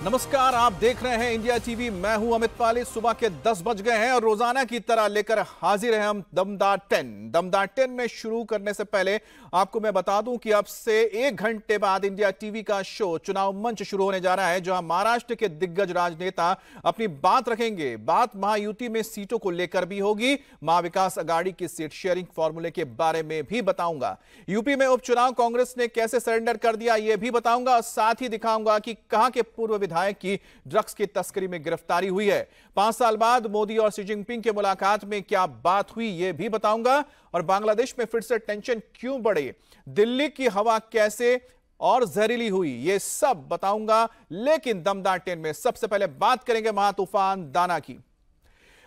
नमस्कार, आप देख रहे हैं इंडिया टीवी। मैं हूं अमित पाली। सुबह के 10 बज गए हैं और रोजाना की तरह लेकर हाजिर हैं हम दमदार 10 में शुरू करने से पहले आपको मैं बता दूं कि अब से 1 घंटे बाद इंडिया टीवी का शो चुनाव मंच शुरू होने जा रहा है, जहां महाराष्ट्र के दिग्गज राजनेता अपनी बात रखेंगे। बात महायुति में सीटों को लेकर भी होगी। महाविकास अघाड़ी की सीट शेयरिंग फॉर्मूले के बारे में भी बताऊंगा। यूपी में उपचुनाव कांग्रेस ने कैसे सरेंडर कर दिया यह भी बताऊंगा और साथ ही दिखाऊंगा कि कहां के पूर्व विधायक की ड्रग्स की तस्करी में गिरफ्तारी हुई है। 5 साल बाद मोदी और शी जिनपिंग की मुलाकात में क्या बात हुई यह भी बताऊंगा। और बांग्लादेश में फिर से टेंशन क्यों बढ़े, दिल्ली की हवा कैसे और जहरीली हुई, यह सब बताऊंगा। लेकिन दमदार 10 में सबसे पहले बात करेंगे महातूफान दाना की।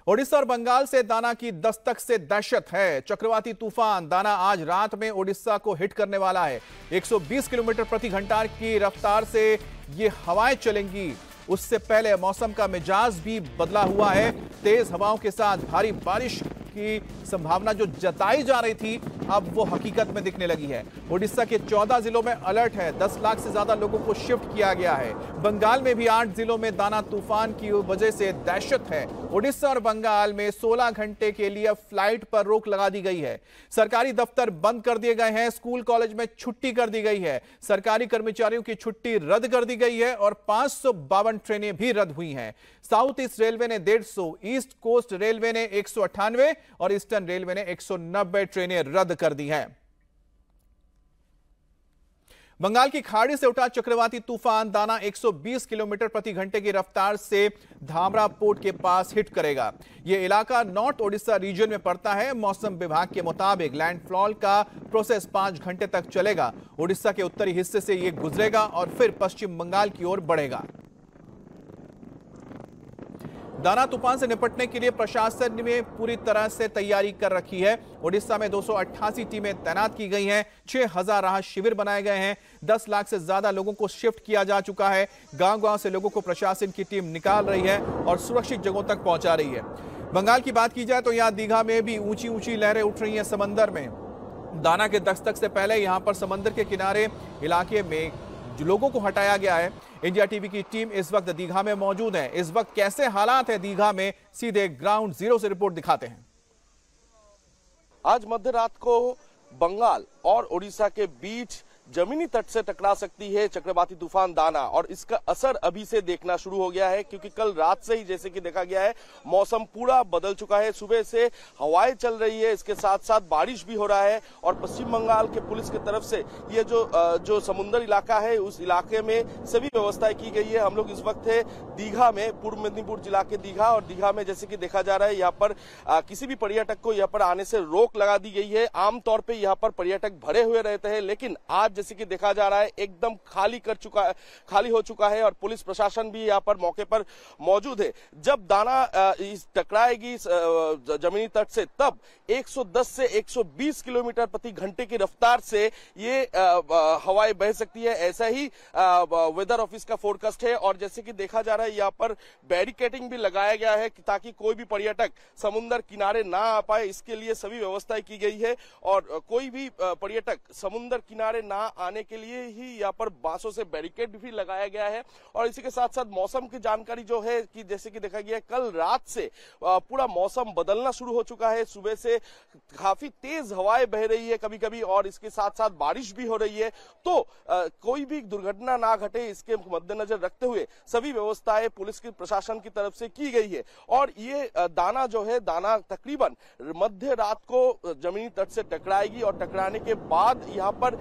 ओडिशा और बंगाल से दाना की दस्तक से दहशत है। चक्रवाती तूफान दाना आज रात में ओडिशा को हिट करने वाला है। 120 किलोमीटर प्रति घंटा की रफ्तार से ये हवाएं चलेंगी। उससे पहले मौसम का मिजाज भी बदला हुआ है। तेज हवाओं के साथ भारी बारिश की संभावना जो जताई जा रही थी, अब वो हकीकत में दिखने लगी है। ओडिशा के 14 जिलों में अलर्ट है। 10 लाख से ज्यादा लोगों को शिफ्ट किया गया है। बंगाल में भी 8 जिलों में दाना तूफान की वजह से दहशत है। ओडिशा और बंगाल में 16 घंटे के लिए फ्लाइट पर रोक लगा दी गई है। सरकारी दफ्तर बंद कर दिए गए हैं। स्कूल कॉलेज में छुट्टी कर दी गई है। सरकारी कर्मचारियों की छुट्टी रद्द कर दी गई है और 552 ट्रेनें भी रद्द हुई हैं। साउथ ईस्ट रेलवे ने 150, ईस्ट कोस्ट रेलवे ने 198 और ईस्टर्न रेलवे ने 190 ट्रेनें रद्द कर दी हैं। बंगाल की खाड़ी से उठा चक्रवाती तूफान दाना 120 किलोमीटर प्रति घंटे की रफ्तार से धामरा पोर्ट के पास हिट करेगा। यह इलाका नॉर्थ ओडिशा रीजन में पड़ता है। मौसम विभाग के मुताबिक लैंडफॉल का प्रोसेस 5 घंटे तक चलेगा। ओडिशा के उत्तरी हिस्से से यह गुजरेगा और फिर पश्चिम बंगाल की ओर बढ़ेगा। दाना तूफान से निपटने के लिए प्रशासन ने पूरी तरह से तैयारी कर रखी है। ओडिशा में 288 टीमें तैनात की गई हैं। 6000 राहत शिविर बनाए गए हैं। 10 लाख से ज्यादा लोगों को शिफ्ट किया जा चुका है। गांव-गांव से लोगों को प्रशासन की टीम निकाल रही है और सुरक्षित जगहों तक पहुंचा रही है। बंगाल की बात की जाए तो यहां दीघा में भी ऊंची ऊंची लहरें उठ रही हैं समंदर में। दाना के दस्तक से पहले यहां पर समंदर के किनारे इलाके में जो लोगों को हटाया गया है। इंडिया टीवी की टीम इस वक्त दीघा में मौजूद है। इस वक्त कैसे हालात है दीघा में, सीधे ग्राउंड जीरो से रिपोर्ट दिखाते हैं। आज मध्य रात को बंगाल और ओडिशा के बीच जमीनी तट से टकरा सकती है चक्रवाती तूफान दाना और इसका असर अभी से देखना शुरू हो गया है, क्योंकि कल रात से ही जैसे कि देखा गया है मौसम पूरा बदल चुका है। सुबह से हवाएं चल रही है, इसके साथ साथ बारिश भी हो रहा है और पश्चिम बंगाल के पुलिस की तरफ से ये जो समुद्र इलाका है उस इलाके में सभी व्यवस्थाएं की गई है। हम लोग इस वक्त है दीघा में, पूर्व मेदिनीपुर जिला के दीघा, और दीघा में जैसे कि देखा जा रहा है यहाँ पर किसी भी पर्यटक को यहाँ पर आने से रोक लगा दी गई है। आमतौर पर यहाँ पर पर्यटक भरे हुए रहते हैं, लेकिन आज जैसे कि देखा जा रहा है एकदम खाली हो चुका है और पुलिस प्रशासन भी यहाँ पर मौके पर मौजूद है। जब दाना टकराएगी जमीनी तट से तब 110 से 120 किलोमीटर प्रति घंटे की रफ्तार से ये हवाएं बह सकती है, ऐसा ही वेदर ऑफिस का फोरकास्ट है। और जैसे कि देखा जा रहा है यहाँ पर बैरिकेडिंग भी लगाया गया है ताकि कोई भी पर्यटक समुद्र किनारे ना आ पाए, इसके लिए सभी व्यवस्थाएं की गई है। और कोई भी पर्यटक समुद्र किनारे ना आने के लिए ही यहाँ पर बांसों से बैरिकेड भी लगाया गया है। और इसी के साथ साथ मौसम की जानकारी जो है कि जैसे कि देखा गया है कल रात से पूरा मौसम बदलना शुरू हो चुका है। सुबह से काफी तेज हवाएं बह रही है कभी कभी और इसके साथ साथ बारिश भी हो रही है, तो कोई भी दुर्घटना ना घटे इसके मद्देनजर रखते हुए सभी व्यवस्थाएं पुलिस की प्रशासन की तरफ से की गई है। और ये दाना जो है, दाना तकरीबन मध्य रात को जमीनी तट से टकराएगी और टकराने के बाद यहाँ पर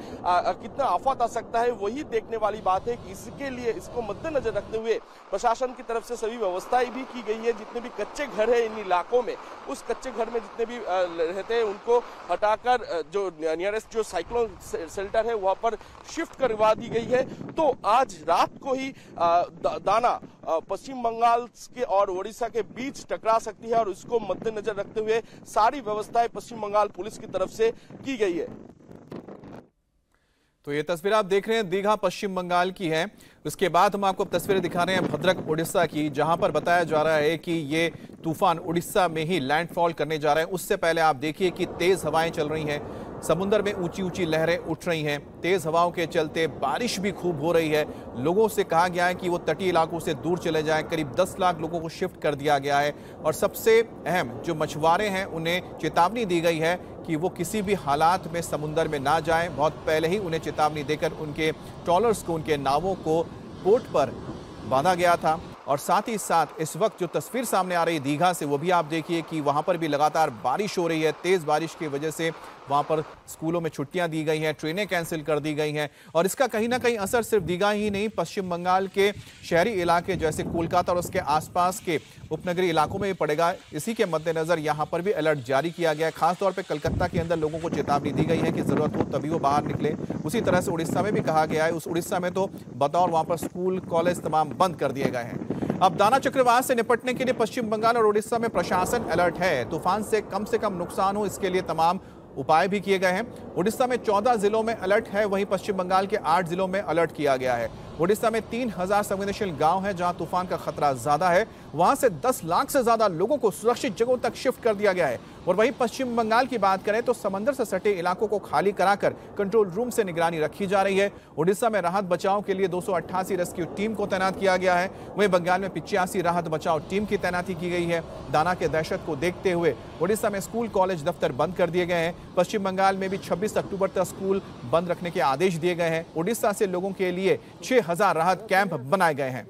कितना आफत आ सकता है वही देखने वाली बात है कि इसके लिए इसको मद्देनजर रखते हुए प्रशासन की तरफ से सभी व्यवस्थाएं भी की गई है। जितने भी कच्चे घर है इन इलाकों में, उस कच्चे घर में जितने भी रहते हैं उनको हटाकर जो नियरेस्ट जो साइक्लोन शेल्टर है वहां पर शिफ्ट करवा दी गई है। तो आज रात को ही दाना पश्चिम बंगाल के और ओडिशा के बीच टकरा सकती है और इसको मद्देनजर रखते हुए सारी व्यवस्थाएं पश्चिम बंगाल पुलिस की तरफ से की गई है। तो ये तस्वीर आप देख रहे हैं दीघा पश्चिम बंगाल की है। उसके बाद हम आपको तस्वीरें दिखा रहे हैं भद्रक उड़ीसा की, जहां पर बताया जा रहा है कि ये तूफान उड़ीसा में ही लैंडफॉल करने जा रहा है। उससे पहले आप देखिए कि तेज हवाएं चल रही हैं। समुद्र में ऊंची ऊंची लहरें उठ रही हैं। तेज हवाओं के चलते बारिश भी खूब हो रही है। लोगों से कहा गया है कि वो तटीय इलाकों से दूर चले जाएं। करीब 10 लाख लोगों को शिफ्ट कर दिया गया है और सबसे अहम जो मछुआरे हैं उन्हें चेतावनी दी गई है कि वो किसी भी हालात में समुद्र में ना जाएं। बहुत पहले ही उन्हें चेतावनी देकर उनके ट्रॉलर्स को, उनके नावों को पोर्ट पर बांधा गया था। और साथ ही साथ इस वक्त जो तस्वीर सामने आ रही है दीघा से, वो भी आप देखिए कि वहां पर भी लगातार बारिश हो रही है। तेज बारिश की वजह से वहां पर स्कूलों में छुट्टियां दी गई हैं, ट्रेनें कैंसिल कर दी गई हैं और इसका कहीं ना कहीं असर सिर्फ दीघा ही नहीं, पश्चिम बंगाल के शहरी इलाके जैसे कोलकाता और उसके आसपास के उपनगरीय इलाकों में भी पड़ेगा। इसी के मद्देनजर यहां पर भी अलर्ट जारी किया गया है। खासतौर पर कलकत्ता के अंदर लोगों को चेतावनी दी गई है कि जरूरत हो तभी वो बाहर निकले। उसी तरह से उड़ीसा में भी कहा गया है। उस उड़ीसा में तो बतौर वहां पर स्कूल कॉलेज तमाम बंद कर दिए गए हैं। अब दाना चक्रवात से निपटने के लिए पश्चिम बंगाल और उड़ीसा में प्रशासन अलर्ट है। तूफान से कम नुकसान हो इसके लिए तमाम उपाय भी किए गए हैं। उड़ीसा में 14 जिलों में अलर्ट है, वहीं पश्चिम बंगाल के 8 जिलों में अलर्ट किया गया है। उड़ीसा में 3000 संवेदनशील गांव हैं जहां तूफान का खतरा ज्यादा है। वहां से 10 लाख से ज्यादा लोगों को सुरक्षित जगहों तक शिफ्ट कर दिया गया है। और वहीं पश्चिम बंगाल की बात करें तो समंदर से सटे इलाकों को खाली कराकर कंट्रोल रूम से निगरानी रखी जा रही है। उड़ीसा में राहत बचाव के लिए 288 रेस्क्यू टीम को तैनात किया गया है। वहीं बंगाल में 85 राहत बचाव टीम की तैनाती की गई है। दाना के दहशत को देखते हुए उड़ीसा में स्कूल कॉलेज दफ्तर बंद कर दिए गए हैं। पश्चिम बंगाल में भी 26 अक्टूबर तक स्कूल बंद रखने के आदेश दिए गए हैं। उड़ीसा से लोगों के लिए 6000 राहत कैंप बनाए गए हैं।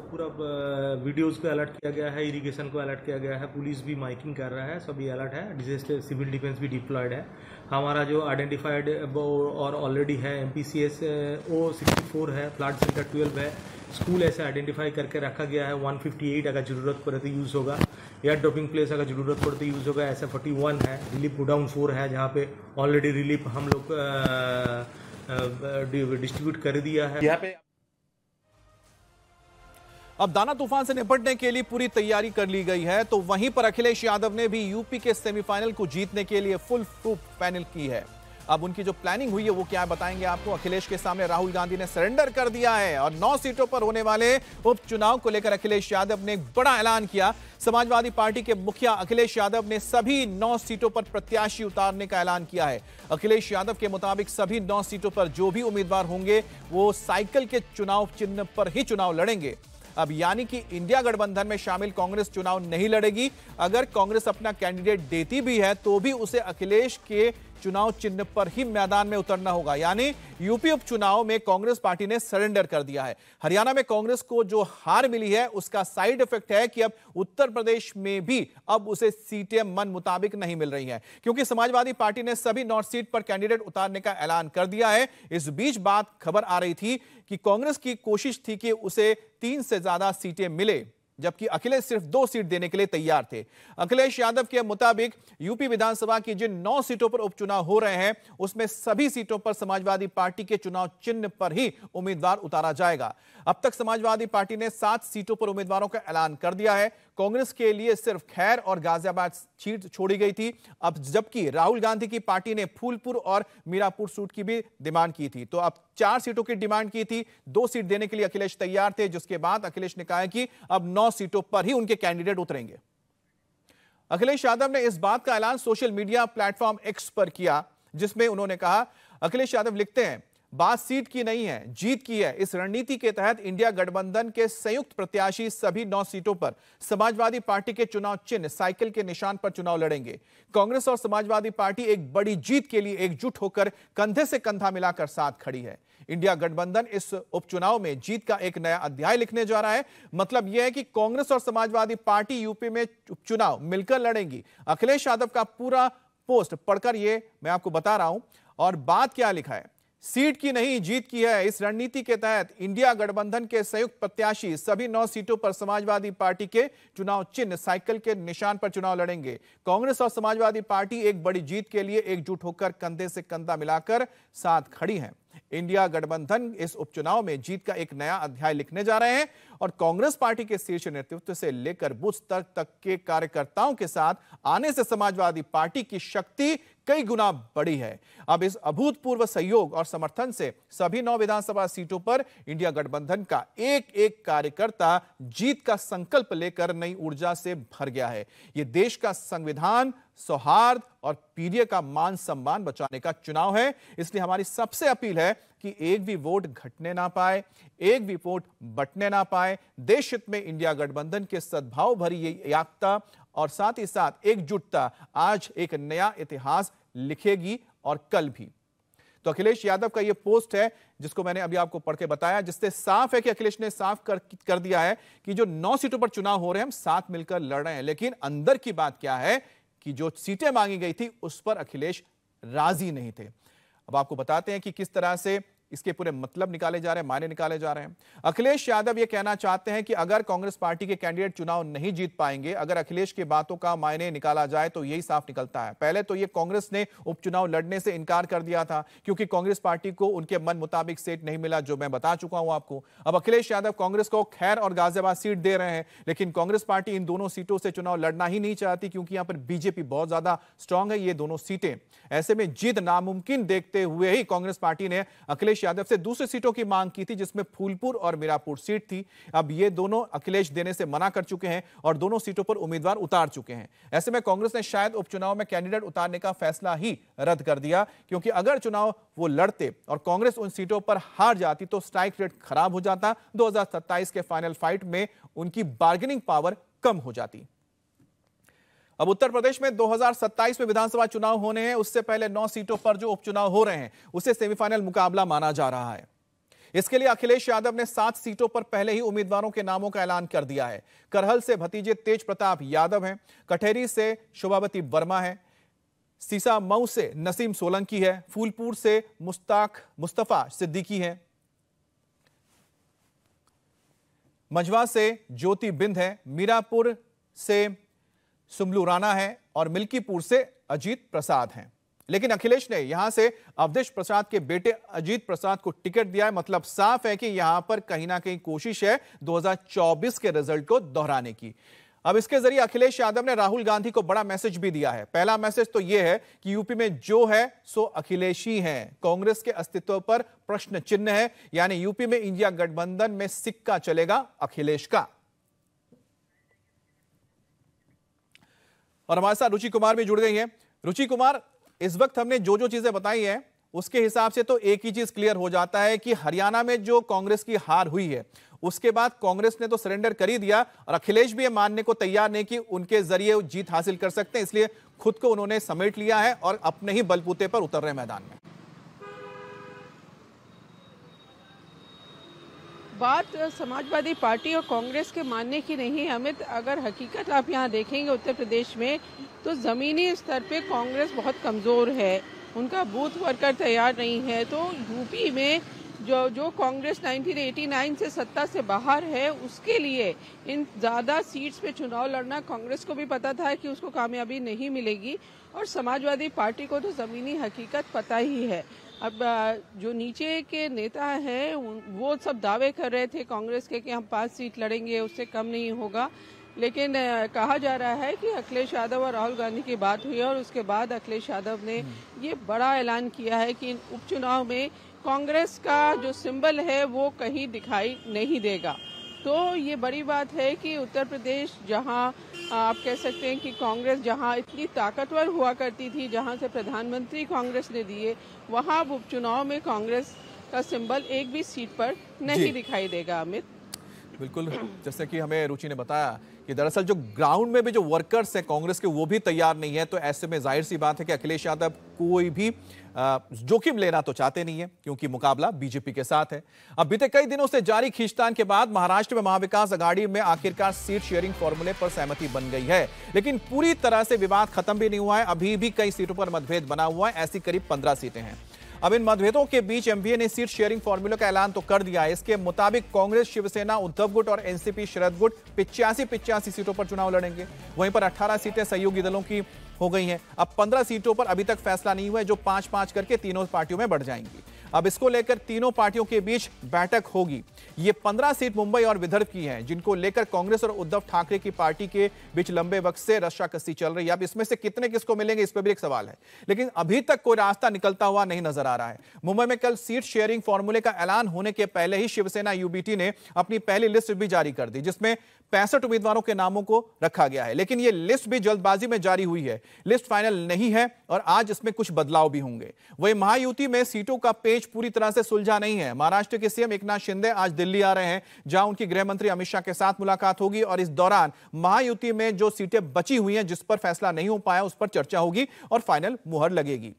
पूरा वीडियोस को अलर्ट किया गया है, इरिगेशन को अलर्ट किया गया है, पुलिस भी माइकिंग कर रहा है, सभी अलर्ट है। डिजास्टर सिविल डिफेंस भी डिप्लॉयड है। हमारा जो आइडेंटिफाइड और ऑलरेडी है MPCS O64 है, फ्लड सेंटर 12 है। स्कूल ऐसे आइडेंटिफाई करके रखा गया है। 158 अगर जरूरत पड़े तो यूज़ होगा। एयर ड्रॉपिंग प्लेस अगर जरूरत पड़े तो यूज़ होगा। ऐसा 41 है। रिलीफ गोडाउन 4 है जहाँ पे ऑलरेडी रिलीफ हम लोग डिस्ट्रीब्यूट कर दिया है। यहाँ पे अब दाना तूफान से निपटने के लिए पूरी तैयारी कर ली गई है। तो वहीं पर अखिलेश यादव ने भी यूपी के सेमीफाइनल को जीतने के लिए फुल प्रूफ पैनल की है। अब उनकी जो प्लानिंग हुई है वो क्या बताएंगे आपको। अखिलेश के सामने राहुल गांधी ने सरेंडर कर दिया है और 9 सीटों पर होने वाले उपचुनाव को लेकर अखिलेश यादव ने एक बड़ा ऐलान किया। समाजवादी पार्टी के मुखिया अखिलेश यादव ने सभी 9 सीटों पर प्रत्याशी उतारने का ऐलान किया है। अखिलेश यादव के मुताबिक सभी 9 सीटों पर जो भी उम्मीदवार होंगे वो साइकिल के चुनाव चिन्ह पर ही चुनाव लड़ेंगे। अब यानी कि इंडिया गठबंधन में शामिल कांग्रेस चुनाव नहीं लड़ेगी। अगर कांग्रेस अपना कैंडिडेट देती भी है तो भी उसे अखिलेश के चुनाव चिन्ह पर ही मैदान में उतरना होगा। यानी यूपी उपचुनाव में कांग्रेस पार्टी ने सरेंडर कर दिया है। हरियाणा में कांग्रेस को जो हार मिली है उसका साइड इफेक्ट है कि अब उत्तर प्रदेश में भी अब उसे सीटें मन मुताबिक नहीं मिल रही हैं, क्योंकि समाजवादी पार्टी ने सभी नॉर्थ सीट पर कैंडिडेट उतारने का ऐलान कर दिया है। इस बीच बात खबर आ रही थी कि कांग्रेस की कोशिश थी कि उसे 3 से ज्यादा सीटें मिले, जबकि अखिलेश सिर्फ 2 सीट देने के लिए तैयार थे। अखिलेश यादव के मुताबिक यूपी विधानसभा की जिन 9 सीटों पर उपचुनाव हो रहे हैं उसमें सभी सीटों पर समाजवादी पार्टी के चुनाव चिन्ह पर ही उम्मीदवार उतारा जाएगा। अब तक समाजवादी पार्टी ने 7 सीटों पर उम्मीदवारों का ऐलान कर दिया है। कांग्रेस के लिए सिर्फ खैर और गाजियाबाद सीट छोड़ी गई थी। अब जबकि राहुल गांधी की पार्टी ने फूलपुर और मीरापुर सीट की भी डिमांड की थी। तो अब 4 सीटों की डिमांड की थी, 2 सीट देने के लिए अखिलेश तैयार थे, जिसके बाद अखिलेश ने कहा कि अब 9 सीटों पर ही उनके कैंडिडेट उतरेंगे। अखिलेश यादव ने इस बात का ऐलान सोशल मीडिया प्लेटफॉर्म एक्स पर किया, जिसमें उन्होंने कहा, अखिलेश यादव लिखते हैं, बात सीट की नहीं है, जीत की है। इस रणनीति के तहत इंडिया गठबंधन के संयुक्त प्रत्याशी सभी 9 सीटों पर समाजवादी पार्टी के चुनाव चिन्ह साइकिल के निशान पर चुनाव लड़ेंगे। कांग्रेस और समाजवादी पार्टी एक बड़ी जीत के लिए एकजुट होकर कंधे से कंधा मिलाकर साथ खड़ी है। इंडिया गठबंधन इस उपचुनाव में जीत का एक नया अध्याय लिखने जा रहा है। मतलब यह है कि कांग्रेस और समाजवादी पार्टी यूपी में उपचुनाव मिलकर लड़ेंगी। अखिलेश यादव का पूरा पोस्ट पढ़कर ये मैं आपको बता रहा हूं, और बात क्या लिखा है, सीट की नहीं जीत की है। इस रणनीति के तहत इंडिया गठबंधन के संयुक्त प्रत्याशी सभी 9 सीटों पर समाजवादी पार्टी के चुनाव चिन्ह साइकिल के निशान पर चुनाव लड़ेंगे। कांग्रेस और समाजवादी पार्टी एक बड़ी जीत के लिए एकजुट होकर कंधे से कंधा मिलाकर साथ खड़ी हैं। इंडिया गठबंधन इस उपचुनाव में जीत का एक नया अध्याय लिखने जा रहे हैं और कांग्रेस पार्टी के शीर्ष नेतृत्व से लेकर बूथ स्तर तक के कार्यकर्ताओं के साथ आने से समाजवादी पार्टी की शक्ति कई गुना बढ़ी है। अब इस अभूतपूर्व सहयोग और समर्थन से सभी 9 विधानसभा सीटों पर इंडिया गठबंधन का एक एक कार्यकर्ता जीत का संकल्प लेकर नई ऊर्जा से भर गया है। यह देश का संविधान, सौहार्द और पीढ़ी का मान सम्मान बचाने का चुनाव है। इसलिए हमारी सबसे अपील है कि एक भी वोट घटने ना पाए, एक भी वोट बंटने ना पाए। देश हित में इंडिया गठबंधन के सद्भाव भरी ये एकता और साथ ही साथ एकजुटता आज एक नया इतिहास लिखेगी और कल भी। तो अखिलेश यादव का यह पोस्ट है जिसको मैंने अभी आपको पढ़ के बताया, जिससे साफ है कि अखिलेश ने साफ कर दिया है कि जो 9 सीटों पर चुनाव हो रहे हैं हम साथ मिलकर लड़ रहे हैं। लेकिन अंदर की बात क्या है कि जो सीटें मांगी गई थी उस पर अखिलेश राजी नहीं थे। अब आपको बताते हैं कि किस तरह से इसके पूरे मतलब निकाले जा रहे हैं, मायने निकाले जा रहे हैं। अखिलेश यादव ये कहना चाहते हैं कि अगर कांग्रेस पार्टी के कैंडिडेट चुनाव नहीं जीत पाएंगे, अगर अखिलेश की बातों का मायने निकाला जाए तो यही साफ निकलता है। पहले तो ये कांग्रेस ने उपचुनाव लड़ने से इनकार कर दिया था क्योंकि कांग्रेस पार्टी को उनके मन मुताबिक सीट नहीं मिला, जो मैं बता चुका हूं आपको। अब अखिलेश यादव कांग्रेस को खैर और गाजियाबाद सीट दे रहे हैं, लेकिन कांग्रेस पार्टी इन दोनों सीटों से चुनाव लड़ना ही नहीं चाहती क्योंकि यहां पर बीजेपी बहुत ज्यादा स्ट्रांग है, ये दोनों सीटें। ऐसे में जीत नामुमकिन देखते हुए ही कांग्रेस पार्टी ने अखिलेश यादव से दूसरी सीटों की मांग की थी, जिसमें फूलपुर और मीरापुर सीट थी। अब ये दोनों अखिलेश देने से मना कर चुके हैं और दोनों सीटों पर उम्मीदवार उतार चुके हैं। ऐसे में कांग्रेस ने शायद उपचुनाव में कैंडिडेट उतारने का फैसला ही रद्द कर दिया, क्योंकि अगर चुनाव वो लड़ते और कांग्रेस उन सीटों पर हार जाती तो स्ट्राइक रेट खराब हो जाता, 2027 के फाइनल फाइट में उनकी बार्गेनिंग पावर कम हो जाती। अब उत्तर प्रदेश में 2027 में विधानसभा चुनाव होने हैं, उससे पहले 9 सीटों पर जो उपचुनाव हो रहे हैं उसे सेमीफाइनल मुकाबला माना जा रहा है। इसके लिए अखिलेश यादव ने 7 सीटों पर पहले ही उम्मीदवारों के नामों का ऐलान कर दिया है। करहल से भतीजे तेज प्रताप यादव हैं, कठेरी से शोभावती वर्मा है, सीसा मऊ से नसीम सोलंकी है, फूलपुर से मुस्तफा सिद्दीकी है, मझवा से ज्योति बिंद है, मीरापुर से सुमलू राणा है और मिल्कीपुर से अजीत प्रसाद हैं। लेकिन अखिलेश ने यहां से अवधेश प्रसाद के बेटे अजीत प्रसाद को टिकट दिया है। मतलब साफ है कि यहां पर कहीं ना कहीं कोशिश है 2024 के रिजल्ट को दोहराने की। अब इसके जरिए अखिलेश यादव ने राहुल गांधी को बड़ा मैसेज भी दिया है। पहला मैसेज तो यह है कि यूपी में जो है सो अखिलेश ही है, कांग्रेस के अस्तित्व पर प्रश्न चिन्ह है, यानी यूपी में इंडिया गठबंधन में सिक्का चलेगा अखिलेश का। और हमारे साथ रुचि कुमार भी जुड़ गई है। रुचि कुमार, इस वक्त हमने जो जो चीजें बताई हैं उसके हिसाब से तो एक ही चीज क्लियर हो जाता है कि हरियाणा में जो कांग्रेस की हार हुई है उसके बाद कांग्रेस ने तो सरेंडर कर ही दिया और अखिलेश भी ये मानने को तैयार नहीं कि उनके जरिए जीत हासिल कर सकते हैं, इसलिए खुद को उन्होंने समेट लिया है और अपने ही बलबूते पर उतर रहे मैदान में। बात समाजवादी पार्टी और कांग्रेस के मानने की नहीं अमित, अगर हकीकत आप यहाँ देखेंगे उत्तर प्रदेश में तो ज़मीनी स्तर पे कांग्रेस बहुत कमज़ोर है, उनका बूथ वर्कर तैयार नहीं है। तो यूपी में जो कांग्रेस 1989 से सत्ता से बाहर है उसके लिए इन ज़्यादा सीट्स पे चुनाव लड़ना कांग्रेस को भी पता था कि उसको कामयाबी नहीं मिलेगी और समाजवादी पार्टी को तो ज़मीनी हकीकत पता ही है। अब जो नीचे के नेता हैं वो सब दावे कर रहे थे कांग्रेस के कि हम 5 सीट लड़ेंगे, उससे कम नहीं होगा, लेकिन कहा जा रहा है कि अखिलेश यादव और राहुल गांधी की बात हुई और उसके बाद अखिलेश यादव ने ये बड़ा ऐलान किया है कि उपचुनाव में कांग्रेस का जो सिंबल है वो कहीं दिखाई नहीं देगा। तो ये बड़ी बात है कि उत्तर प्रदेश जहां आप कह सकते हैं कि कांग्रेस जहां इतनी ताकतवर हुआ करती थी, जहां से प्रधानमंत्री कांग्रेस ने दिए, वहां अब उपचुनाव में कांग्रेस का सिंबल एक भी सीट पर नहीं दिखाई देगा। अमित, बिल्कुल, जैसे कि हमें रुचि ने बताया कि दरअसल जो ग्राउंड में भी जो वर्कर्स हैं कांग्रेस के वो भी तैयार नहीं है, तो ऐसे में जाहिर सी बात है कि अखिलेश यादव कोई भी जोखिम लेना तो चाहते नहीं है क्योंकि मुकाबला बीजेपी के साथ है। अब बीते कई दिनों से जारी खींचतान के बाद महाराष्ट्र में महाविकास आघाड़ी में आखिरकार सीट शेयरिंग फॉर्मूले पर सहमति बन गई है, लेकिन पूरी तरह से विवाद खत्म भी नहीं हुआ है। अभी भी कई सीटों पर मतभेद बना हुआ है, ऐसी करीब 15 सीटें हैं। अब इन मतभेदों के बीच एमवीए ने सीट शेयरिंग फॉर्मूले का ऐलान तो कर दिया है। इसके मुताबिक कांग्रेस, शिवसेना, उद्धव गुट और एनसीपी शरद गुट 85 सीटों पर चुनाव लड़ेंगे। वहीं पर 18 सीटें सहयोगी दलों की हो गई हैं। अब 15 सीटों पर अभी तक फैसला नहीं हुआ है, जो 5-5 करके तीनों पार्टियों में बढ़ जाएंगी। अब इसको लेकर तीनों पार्टियों के बीच बैठक होगी। ये 15 सीट मुंबई और विदर्भ की हैं, जिनको लेकर कांग्रेस और उद्धव ठाकरे की पार्टी के बीच लंबे वक्त से रस्साकसी चल रही है। अब इसमें से कितने किसको मिलेंगे, इस पर भी एक सवाल है, लेकिन अभी तक कोई रास्ता निकलता हुआ नहीं नजर आ रहा है। मुंबई में कल सीट शेयरिंग फॉर्मूले का ऐलान होने के पहले ही शिवसेना यूबीटी ने अपनी पहली लिस्ट भी जारी कर दी, जिसमें 65 उम्मीदवारों के नामों को रखा गया है। लेकिन यह लिस्ट भी जल्दबाजी में जारी हुई है, लिस्ट फाइनल नहीं है और आज इसमें कुछ बदलाव भी होंगे। वहीं महायुति में सीटों का पेच पूरी तरह से सुलझा नहीं है। महाराष्ट्र के सीएम एकनाथ शिंदे आज दिल्ली आ रहे हैं, जहां उनकी गृह मंत्री अमित शाह के साथ मुलाकात होगी और इस दौरान महायुति में जो सीटें बची हुई हैं, जिस पर फैसला नहीं हो पाया, उस पर चर्चा होगी और फाइनल मुहर लगेगी।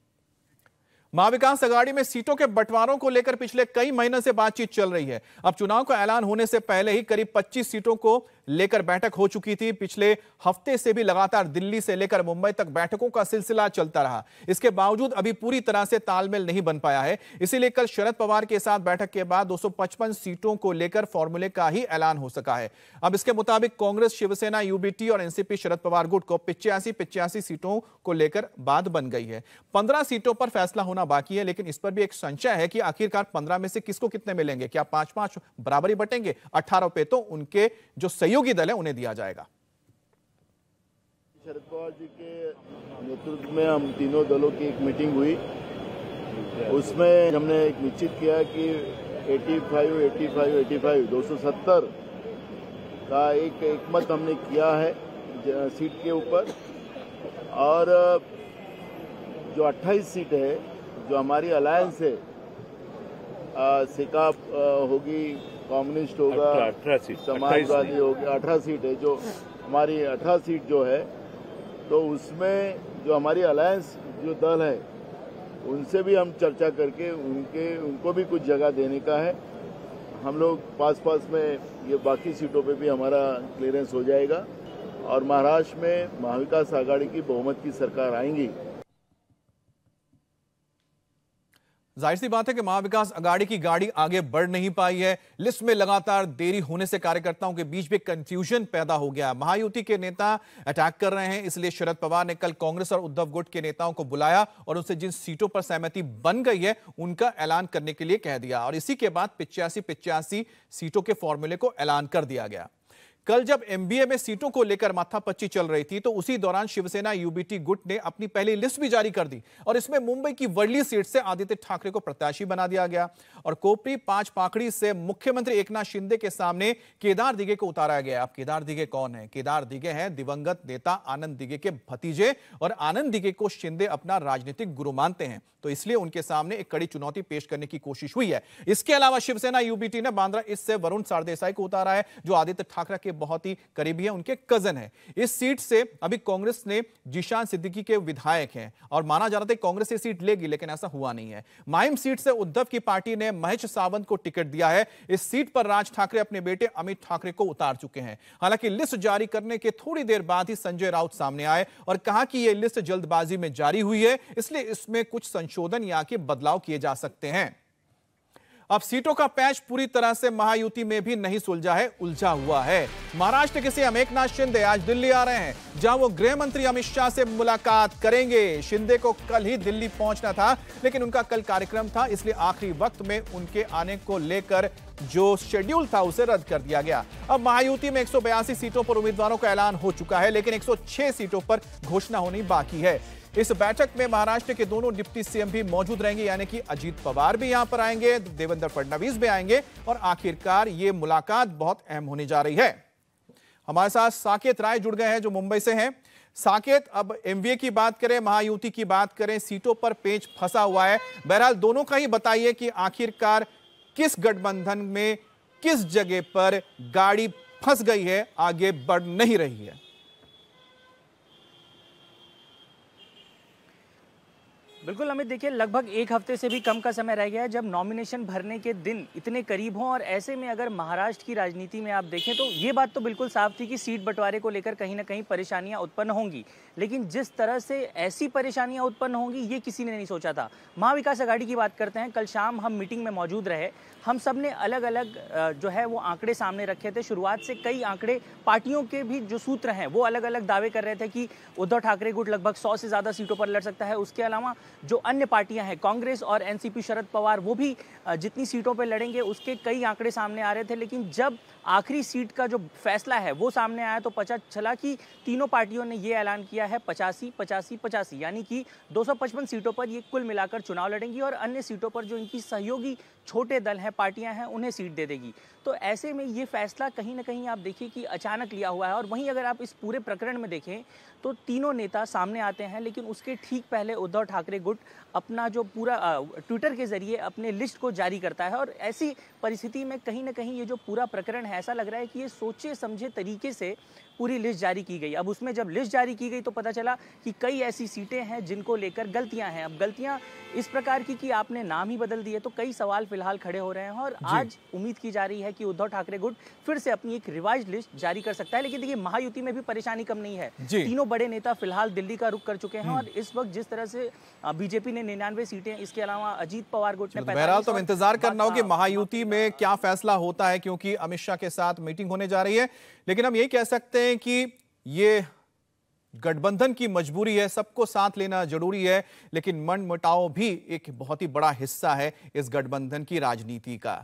महाविकास अघाड़ी में सीटों के बंटवारों को लेकर पिछले कई महीनों से बातचीत चल रही है। अब चुनाव का ऐलान होने से पहले ही करीब 25 सीटों को लेकर बैठक हो चुकी थी। पिछले हफ्ते से भी लगातार दिल्ली से लेकर मुंबई तक बैठकों का सिलसिला चलता रहा। इसके बावजूद अभी पूरी तरह से तालमेल नहीं बन पाया है। इसीलिए कल शरद पवार के साथ बैठक के बाद 255 सीटों को लेकर फॉर्मूले का ही ऐलान हो सका है। अब इसके मुताबिक कांग्रेस, शिवसेना, यूबीटी और एनसीपी शरद पवार गुट को 85 सीटों को लेकर बात बन गई है। 15 सीटों पर फैसला होना बाकी है, लेकिन इस पर भी एक संशय है कि आखिरकार 15 में से किसको कितने मिलेंगे। क्या 5-5 बराबरी बटेंगे? 18 पे तो उनके जो सहयोगी दल है उन्हें दिया जाएगा। शरद पवार जी के नेतृत्व में हम तीनों दलों की एक मीटिंग हुई। उसमें हमने एक निश्चित किया कि 85 270 का एक मत हमने किया है सीट के ऊपर। और जो 28 सीट है, जो हमारी अलायंस है, सिकाप होगी, कम्युनिस्ट होगा, 18 सीट, समाजवादी होगी, 18 सीट है। जो हमारी 18 सीट जो है, तो उसमें जो हमारी अलायंस जो दल है, उनसे भी हम चर्चा करके उनको भी कुछ जगह देने का है। हम लोग पास में ये बाकी सीटों पे भी हमारा क्लियरेंस हो जाएगा और महाराष्ट्र में महाविकास आघाड़ी की बहुमत की सरकार आएंगी। जाहिर सी बात है कि महाविकास अघाड़ी की गाड़ी आगे बढ़ नहीं पाई है। लिस्ट में लगातार देरी होने से कार्यकर्ताओं के बीच भी कंफ्यूजन पैदा हो गया। महायुति के नेता अटैक कर रहे हैं, इसलिए शरद पवार ने कल कांग्रेस और उद्धव गुट के नेताओं को बुलाया और उनसे जिन सीटों पर सहमति बन गई है उनका ऐलान करने के लिए कह दिया और इसी के बाद 85 सीटों के फॉर्मूले को ऐलान कर दिया गया। कल जब एमबीए में सीटों को लेकर माथापच्ची चल रही थी, तो उसी दौरान शिवसेना यूबीटी गुट ने अपनी पहली लिस्ट भी जारी कर दी और इसमें मुंबई की वर्ली सीट से आदित्य ठाकरे को प्रत्याशी बना दिया गया और कोपरी 5 पाखड़ी से मुख्यमंत्री एकनाथ शिंदे के सामने केदार दिघे को उतारा गया। अब केदार दिघे कौन है? केदार दिघे हैं दिवंगत नेता आनंद दिघे के भतीजे और आनंद दिघे को शिंदे अपना राजनीतिक गुरु मानते हैं, तो इसलिए उनके सामने एक कड़ी चुनौती पेश करने की कोशिश हुई है। इसके अलावा शिवसेना यूबीटी ने बांद्रा ईस्ट से वरुण सरदेसाई को उतारा है, जो आदित्य ठाकरे के बहुत ही करीबी है, उनके कजन है। इस सीट से अभी कांग्रेस ने जीशान सिद्दीकी के विधायक हैं और माना जा रहा था कांग्रेस ये सीट लेगी, लेकिन ऐसा हुआ नहीं है। माइम सीट से उद्धव की पार्टी ने महेश सावंत को टिकट दिया है। इस सीट पर राज ठाकरे अपने बेटे अमित ठाकरे को उतार चुके हैं। हालांकि लिस्ट जारी करने के थोड़ी देर बाद ही संजय राउत सामने आए और कहा कि यह लिस्ट जल्दबाजी में जारी हुई है, इसलिए इसमें कुछ संशोधन या कि बदलाव किए जा सकते हैं। अब सीटों का पैच पूरी तरह से महायुति में भी नहीं सुलझा है, उलझा हुआ है। महाराष्ट्र के सीएम एकनाथ शिंदे आज दिल्ली आ रहे हैं, जहां वो गृह मंत्री अमित शाह से मुलाकात करेंगे। शिंदे को कल ही दिल्ली पहुंचना था, लेकिन उनका कल कार्यक्रम था, इसलिए आखिरी वक्त में उनके आने को लेकर जो शेड्यूल था उसे रद्द कर दिया गया। अब महायुति में 182 सीटों पर उम्मीदवारों का ऐलान हो चुका है, लेकिन 106 सीटों पर घोषणा होनी बाकी है। इस बैठक में महाराष्ट्र के दोनों डिप्टी सीएम भी मौजूद रहेंगे, यानी कि अजीत पवार भी यहां पर आएंगे, देवेंद्र फडणवीस भी आएंगे और आखिरकार ये मुलाकात बहुत अहम होने जा रही है। हमारे साथ साकेत राय जुड़ गए हैं जो मुंबई से हैं। साकेत, अब एमवीए की बात करें, महायुति की बात करें, सीटों पर पेच फंसा हुआ है। बहरहाल दोनों का ही बताइए कि आखिरकार किस गठबंधन में किस जगह पर गाड़ी फंस गई है, आगे बढ़ नहीं रही है। बिल्कुल अमित, देखिए लगभग एक हफ्ते से भी कम का समय रह गया है जब नॉमिनेशन भरने के दिन इतने करीब हों और ऐसे में अगर महाराष्ट्र की राजनीति में आप देखें तो ये बात तो बिल्कुल साफ थी कि सीट बंटवारे को लेकर कहीं ना कहीं परेशानियां उत्पन्न होंगी, लेकिन जिस तरह से ऐसी परेशानियां उत्पन्न होंगी ये किसी ने नहीं सोचा था। महाविकास अघाड़ी की बात करते हैं, कल शाम हम मीटिंग में मौजूद रहे, हम सब ने अलग अलग जो है वो आंकड़े सामने रखे थे। शुरुआत से कई आंकड़े, पार्टियों के भी जो सूत्र हैं वो अलग अलग दावे कर रहे थे कि उद्धव ठाकरे गुट लगभग 100 से ज़्यादा सीटों पर लड़ सकता है। उसके अलावा जो अन्य पार्टियां हैं, कांग्रेस और एनसीपी शरद पवार, वो भी जितनी सीटों पर लड़ेंगे उसके कई आंकड़े सामने आ रहे थे। लेकिन जब आखिरी सीट का जो फैसला है वो सामने आया तो पता चला कि तीनों पार्टियों ने ये ऐलान किया है 85-85-85, यानी कि 255 सीटों पर ये कुल मिलाकर चुनाव लड़ेंगी और अन्य सीटों पर जो इनकी सहयोगी छोटे दल हैं, पार्टियां हैं, उन्हें सीट दे देगी। तो ऐसे में ये फैसला कहीं ना कहीं आप देखिए कि अचानक लिया हुआ है। और वहीं अगर आप इस पूरे प्रकरण में देखें तो तीनों नेता सामने आते हैं, लेकिन उसके ठीक पहले उद्धव ठाकरे गुट अपना जो पूरा ट्विटर के जरिए अपने लिस्ट को जारी करता है। और ऐसी परिस्थिति में कहीं ना कहीं ये जो पूरा प्रकरण है, ऐसा लग रहा है कि ये सोचे समझे तरीके से पूरी लिस्ट जारी की गई। अब उसमें जब लिस्ट जारी की गई तो पता चला कि कई ऐसी सीटें हैं जिनको लेकर गलतियां हैं। अब गलतियां इस प्रकार की कि आपने नाम ही बदल दिए, तो कई सवाल फिलहाल खड़े हो रहे हैं। और आज उम्मीद की जा रही है कि उद्धव ठाकरे गुट फिर से अपनी एक रिवाइज लिस्ट जारी कर सकता है। लेकिन देखिए, महायुति में भी परेशानी कम नहीं है। तीनों बड़े नेता फिलहाल दिल्ली का रुख कर चुके हैं और इस वक्त जिस तरह से बीजेपी ने 99 सीटें, इसके अलावा अजीत पवार गुट ने 45। बहरहाल तो इंतजार करना हो कि महायुति में क्या फैसला होता है, क्योंकि अमित शाह के साथ मीटिंग होने जा रही है। लेकिन हम यही कह सकते हैं कि ये गठबंधन की मजबूरी है, सबको साथ लेना जरूरी है, लेकिन मनमुटाव भी एक बहुत ही बड़ा हिस्सा है इस गठबंधन की राजनीति का।